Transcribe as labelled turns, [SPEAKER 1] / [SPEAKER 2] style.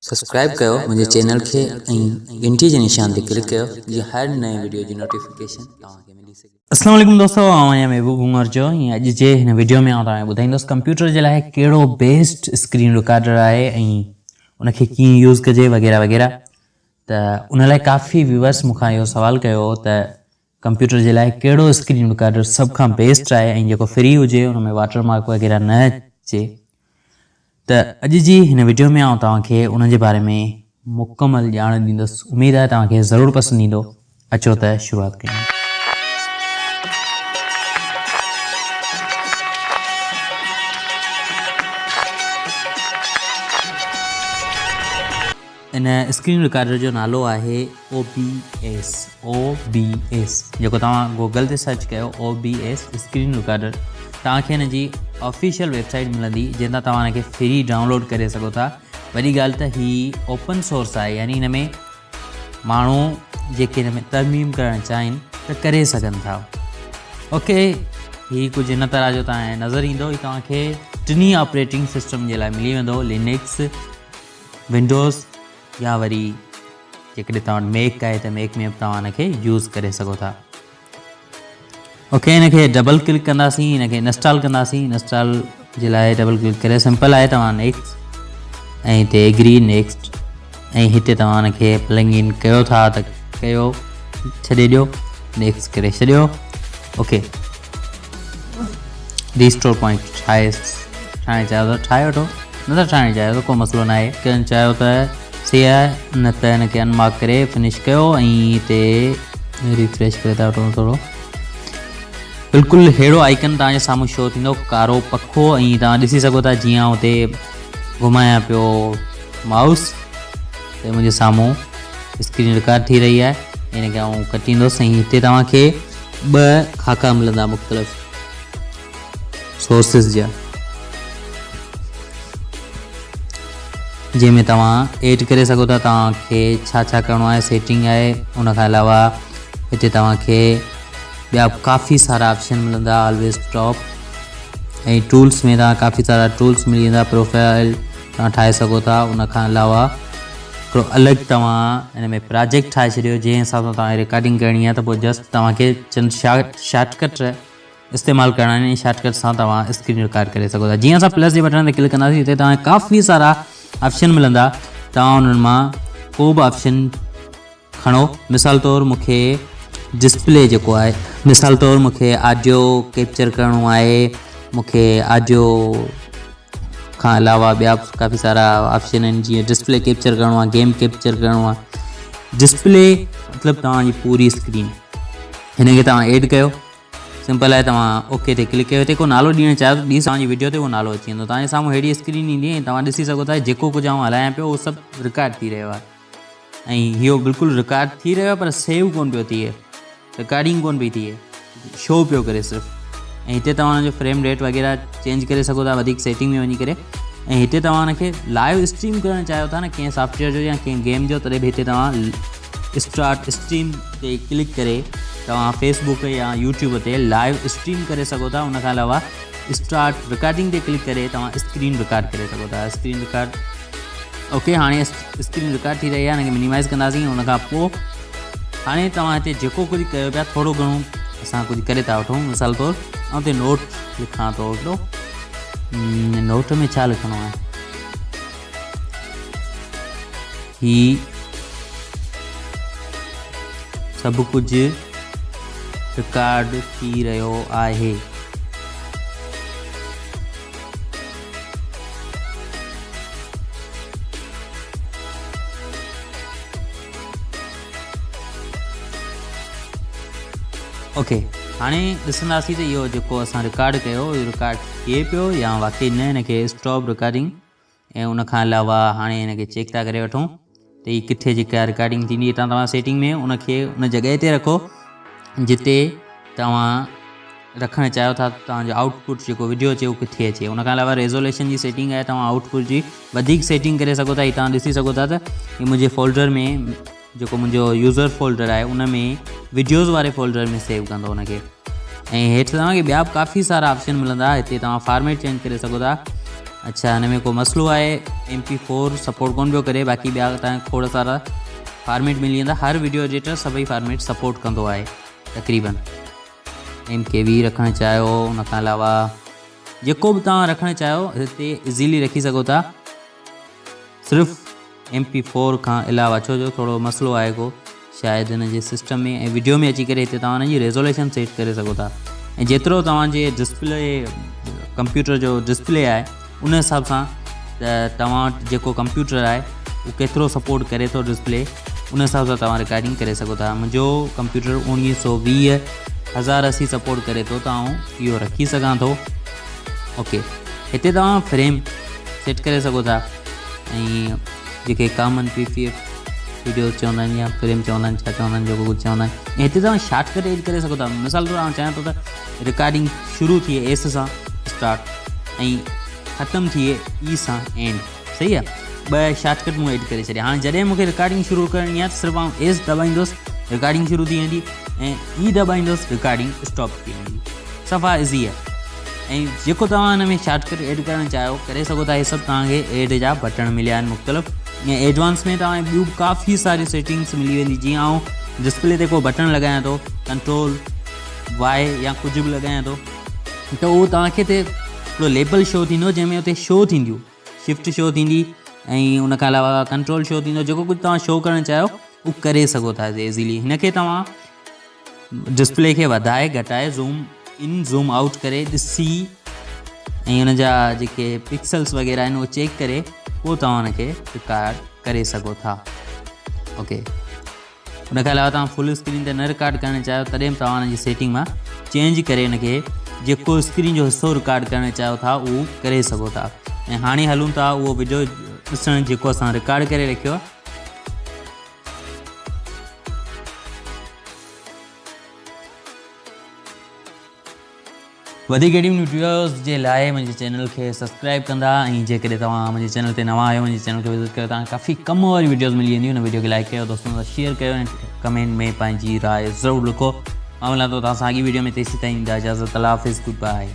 [SPEAKER 1] Subscribe कयो मुझे channel के घंटी के निशान ते क्लिक कयो जी हर नए वीडियो की नोटिफिकेशन तव्हांखे मिली सके।
[SPEAKER 2] अस्सलाम वालेकुम दोस्तों, आहियां महबूब उमर जो अॼु जे हिन वीडियो में तव्हांखे ॿुधाईंदुसि कंप्यूटर जे लाइ कहिड़ो बेस्ट स्क्रीन रिकॉर्डर आहे ऐं उनखे कीअं यूज़ कजे वग़ैरह वग़ैरह। त उन लाइ काफ़ी व्यूअर्स मूंखां इहो सवाल कयो त कंप्यूटर जे लाइ कहिड़ो स्क्रीन रिकॉर्डर सभ खां बेस्ट आहे ऐं जेको फ्री हुजे उन में वाटरमार्क वग़ैरह न अचे। त अॼु जी हिन वीडियो में आउं तव्हांखे उन जे बारे में मुकमल ॼाण ॾींदुसि। उमेद आहे तव्हांखे ज़रूरु पसंदि ईंदो। अचो त शुरूआत कयूं। इन स्क्रीन रिकॉर्डर जो नालो आहे OBS जेको तव्हां गूगल ते सर्च कयो OBS स्क्रीन रिकॉर्डर तव्हांखे हिन जी ऑफिशियल वेबसाइट मिलंदी जंहिंसां तव्हां हिनखे फ्री डाउनलोड करे सघो था। वॾी ॻाल्हि त ही ओपन सोर्स आहे, यानी हिन में माण्हू जेके हिन में तरमीम करणु चाहिनि त करे सघनि था। ओके, ही कुझु हिन तरह जो तव्हांखे नज़र ईंदो। ही तव्हांखे टिनी ऑपरेटिंग सिस्टम जे लाइ मिली वेंदो, लिनक्स, विंडोज़ या वरी जेकॾहिं तव्हां मैक आहे त मैक में बि तव्हां हिनखे यूज़ करे सघो था। ओके, हिनखे डबल क्लिक कंदासीं, हिनखे इंस्टॉल कंदासीं। इंस्टॉल जे लाइ डबल क्लिक करे सिंपल आहे, तव्हां नेक्स्ट ऐं हिते एग्री नेक्स्ट ऐं हिते तव्हां हिनखे प्लग इन कयो था त कयो, छॾे ॾियो, नेक्स्ट करे छॾियो। ओके, रिस्टोर पॉइंट ठाहिणु चाहियो त ठाहे वठो, न त ठाहिणु चाहियो त को मसइलो न आहे। करणु चाहियो त सही आहे, न त हिनखे अनमार्क करे फिनिश कयो ऐं हिते रिफ्रेश करे था वठो थोरो। बिल्कुलु अहिड़ो आइकन तव्हांजे साम्हूं शो थींदो, कारो पखो, ऐं तव्हां ॾिसी सघो था जीअं हुते घुमायां पियो माउस त मुंहिंजे साम्हूं स्क्रीन रिकॉर्ड थी रही आहे। हिनखे आउं कटींदुसि ऐं हिते तव्हांखे 2 खाका मिलंदा मुख़्तलिफ़ सोर्सिस जा, जंहिंमें तव्हां ऐड करे सघो था तव्हांखे छा छा करिणो आहे, सेटिंग आहे। उनखां अलावा हिते तव्हांखे ॿिया काफ़ी सारा ऑप्शन मिलंदा, ऑलवेज टॉप ऐं टूल्स में तव्हां काफ़ी सारा टूल्स मिली वेंदा, प्रोफाइल तव्हां ठाहे सघो था। उनखां अलावा हिकिड़ो अलॻि तव्हां हिन में प्रोजेक्ट ठाहे छॾियो, जंहिं हिसाब सां तव्हांखे रिकॉर्डिंग करणी आहे त पोइ जस्ट तव्हांखे चंद शॉर्टकट इस्तेमालु करणा आहिनि। शॉर्टकट सां तव्हां स्क्रीन रिकॉर्ड करे सघो था। जीअं असां प्लस जे बटन ते क्लिक कंदासीं हिते तव्हांखे काफ़ी सारा ऑप्शन मिलंदा, तव्हां उन्हनि मां को बि ऑप्शन खणो। मिसाल तौरु मूंखे डिस्प्ले जेको आहे, मिसाल तौरु मूंखे ऑडियो कैप्चर करिणो आहे, मूंखे ऑडियो खां अलावा ॿिया काफ़ी सारा ऑप्शन आहिनि, जीअं डिस्प्ले कैप्चर करिणो आहे, गेम कैप्चर करिणो आहे। डिस्प्ले मतिलबु तव्हांजी पूरी स्क्रीन, हिनखे तव्हां ऐड कयो। सिंपल आहे, तव्हां ओके ते क्लिक कयो। हिते को नालो ॾियणु चाहियो त ॾिस, तव्हांजी वीडियो ते उहो नालो अची वेंदो। तव्हांजे साम्हूं अहिड़ी स्क्रीन ईंदी ऐं तव्हां ॾिसी सघो था जेको कुझु आउं हलायां पियो उहो सभु रिकॉर्ड थी रहियो आहे ऐं इहो बिल्कुलु रिकॉर्ड थी रहियो आहे, पर सेव कोन पियो थिए, रिकॉर्डिंग कोन पई थिए, शो पियो करे सिर्फ़ु। ऐं हिते तव्हां हुनजो फ्रेम रेट वग़ैरह चेंज करे सघो था वधीक सेटिंग में वञी करे। ऐं हिते तव्हां हुनखे लाइव स्ट्रीम करणु चाहियो था न कंहिं सॉफ्टवेयर जो या कंहिं गेम जो, तॾहिं बि हिते तव्हां स्टार्ट स्ट्रीम ते क्लिक करे तव्हां फेसबुक या यूट्यूब ते लाइव स्ट्रीम करे सघो था। उनखां अलावा स्टार्ट रिकॉर्डिंग ते क्लिक करे तव्हां स्क्रीन रिकॉर्ड करे सघो था। स्क्रीन रिकॉर्ड ओके, हाणे स्क्रीन रिकॉर्ड थी रही आहे, हिनखे मिनिमाइज़ कंदासीं। हुनखां पोइ हाणे तव्हां हिते जेको कुझु कयो पिया थोरो घणो असां कुझु करे था वठूं। मिसाल तौरु ऐं हिते नोट लिखां थो, हिकिड़ो नोट में छा लिखणो आहे, ही सभु कुझु रिकॉर्ड थी रहियो आहे। ओके, हाणे ॾिसंदासीं त इहो जेको असां रिकॉर्ड कयो इहो रिकॉर्ड थिए पियो या वाकई न। हिनखे स्टॉप रिकॉर्डिंग ऐं उनखां अलावा हाणे हिनखे चेक था करे वठूं त हीअ किथे जेका रिकॉर्डिंग थींदी। हितां तव्हां सेटिंग में उनखे उन जॻह ते रखो जिते तव्हां रखणु चाहियो था तव्हांजो आउटपुट जेको वीडियो अचे उहो किथे अचे। उनखां अलावा रेज़ोल्यूशन जी सेटिंग आहे, तव्हां आउटपुट जी वधीक सेटिंग करे सघो था। तव्हां ॾिसी सघो था त हीअ मुंहिंजे फोल्डर में जेको मुंहिंजो यूज़र फोल्डर आहे उन में वीडियोज़ वारे फोल्डर में सेव कंदो हुनखे। ऐं हेठि तव्हांखे ॿिया बि काफ़ी सारा ऑप्शन मिलंदा, हिते तव्हां फॉर्मेट चेंज करे सघो था। अच्छा हिन में को मसइलो आहे MP4 सपोर्ट कोन पियो करे, बाक़ी ॿिया तव्हांखे खोड़ सारा फॉर्मेट मिली वेंदा। हर वीडियो एडिटर सभई फॉर्मेट सपोर्ट कंदो आहे तक़रीबन। MKV रखणु चाहियो, उन खां अलावा जेको बि तव्हां रखणु चाहियो हिते इज़ीली रखी सघो था, सिर्फ़ु MP4 खां अलावा। छो जो थोरो मसइलो आहे को शायदि हिन जे सिस्टम में ऐं वीडियो में अची करे हिते तव्हां हुन जी रेज़ोल्यूशन सेट करे सघो था, ऐं जेतिरो तव्हांजे डिस्प्ले कंप्यूटर जो डिस्प्ले आहे उन हिसाब सां त तव्हां वटि जेको कंप्यूटर आहे उहो केतिरो सपोर्ट करे थो डिस्प्ले, उन हिसाब सां तव्हां रिकॉर्डिंग करे सघो था। मुंहिंजो कंप्यूटर 1920 1080 सपोर्ट करे थो, त आउं इहो रखी सघां थो। ओके, हिते तव्हां फ्रेम सेट करे सघो था, ऐं जेके कॉमन PPF वीडियो चवंदा आहिनि या फ्रेम चवंदा आहिनि, छा चवंदा आहिनि, जेको कुझु चवंदा आहिनि, ऐं हिते तव्हां शॉर्टकट एड करे सघो था। मिसाल तौरु आउं चाहियां थो त रिकॉर्डिंग शुरू थिए S सां स्टार्ट ऐं ख़तमु थिए E सां एंड, सही आहे। ॿ शॉर्टकट मूं एड करे छॾिया। हाणे जॾहिं मूंखे रिकॉर्डिंग शुरू करणी आहे त सिर्फ़ु आउं S दॿाईंदुसि, रिकॉर्डिंग शुरू थी वेंदी, ऐं E दॿाईंदुसि, रिकॉर्डिंग स्टॉप थी वेंदी। सफ़ा इज़ी आहे। ऐं जेको तव्हां हिन में शॉर्टकट एड करणु चाहियो करे सघो था। इहे सभु तव्हांखे एड जा बटण मिलिया आहिनि मुख़्तलिफ़, ऐं एडवांस में तव्हां ॿियूं काफ़ी सारी सेटिंग्स मिली वेंदी। जीअं आउं डिस्प्ले ते को बटण लॻायां थो, कंट्रोल Y या कुझु बि लॻायां थो, त उहो तव्हांखे हिते हिकिड़ो लेबल शो थींदो, जंहिंमें हुते शो थींदियूं, शिफ्ट शो थींदी, ऐं उन खां अलावा कंट्रोल शो थींदो। जेको कुझु तव्हां शो करणु चाहियो उहो करे सघो था इज़ीली। हिनखे तव्हां डिस्प्ले खे वधाए घटाए ज़ूम इन ज़ूम आउट करे ॾिसी, ऐं हुन जा जेके पिक्सल्स वग़ैरह आहिनि उहो चेक करे पोइ तव्हां हुनखे रिकॉर्ड करे सघो था। ओके, हुन खां अलावा तव्हां फुल स्क्रीन ते न रिकॉर्ड करणु चाहियो तॾहिं बि तव्हां हुनजी सेटिंग मां चेंज करे हुनखे जेको स्क्रीन जो हिसो रिकॉर्ड करणु चाहियो था उहो करे सघो था। ऐं हाणे हलूं था उहो वीडियो ॾिसणु जेको असां रिकॉर्ड करे रखियो आहे। वधीक अहिड़ियूं वीडियोज़ जे लाइ मुंहिंजे चैनल खे सब्सक्राइब कंदा, ऐं जेकॾहिं तव्हां मुंहिंजे चैनल ते नवां आहियो, मुंहिंजे चैनल खे विज़िट कयो, तव्हांखे काफ़ी कम वारी वीडियोज़ मिली वेंदियूं। हुन वीडियो खे लाइक कयो, दोस्तनि सां शेयर कयो, ऐं कमेंट में पंहिंजी राय ज़रूरु लिखो। मां मिलां थो तव्हां सां अॻी वीडियो में। तेसीं ताईं इजाज़त, अल्लाह हाफ़िज़, गुड बाय।